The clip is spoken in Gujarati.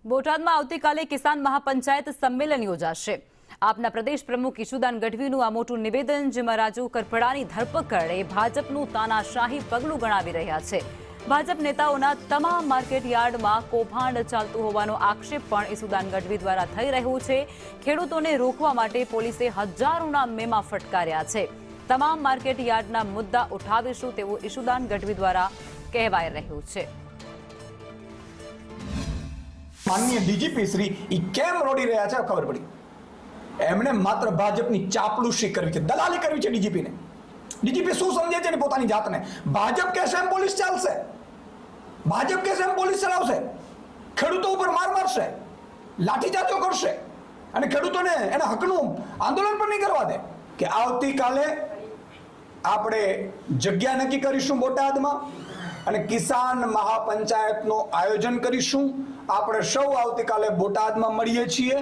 બોટાદમાં આવતીકાલે કિસાન મહાપંચાયત સંમેલન યોજાશે। આપના પ્રદેશ પ્રમુખ ઈશુદાન ગઢવીનું આ મોટું નિવેદન, જેમાં રાજુ કરપડાની ધરપકડ એ ભાજપનું તાનાશાહી પગલું ગણાવી રહ્યા છે। ભાજપ નેતાઓના તમામ માર્કેટ યાર્ડમાં કૌભાંડ ચાલતું હોવાનો આક્ષેપ પણ ઈશુદાન ગઢવી દ્વારા થઈ રહ્યો છે। ખેડૂતોને રોકવા માટે પોલીસે હજારોના મેમા ફટકાર્યા છે। તમામ માર્કેટ યાર્ડના મુદ્દા ઉઠાવીશું તેવું ઈશુદાન ગઢવી દ્વારા કહેવાઈ રહ્યું છે। माननीय डीजीपी श्री केम रोड़ी रहा है खबर पड़ी। एमने मात्र भाजपनी चापलूसी करवी छे, दलाली करवी छे। डीजीपी शू समझे छे पोतानी जातने? भाजप कहेशे एम पोलीस चालशे, भाजप कहेशे एम पोलीस चलावशे, खेडूतो उपर मार मारशे, लाठीचार्जो करशे अने खेडूतोने एना हकનું आंदोलन पण नहीं करवा दे। के आवती काले आपणे जग्या नक्की करीशुं बोटादमां અને કિસાન મહાપંચાયતનું આયોજન કરીશું। આપણે સૌ આવતીકાલે બોટાદમાં મળીએ છીએ।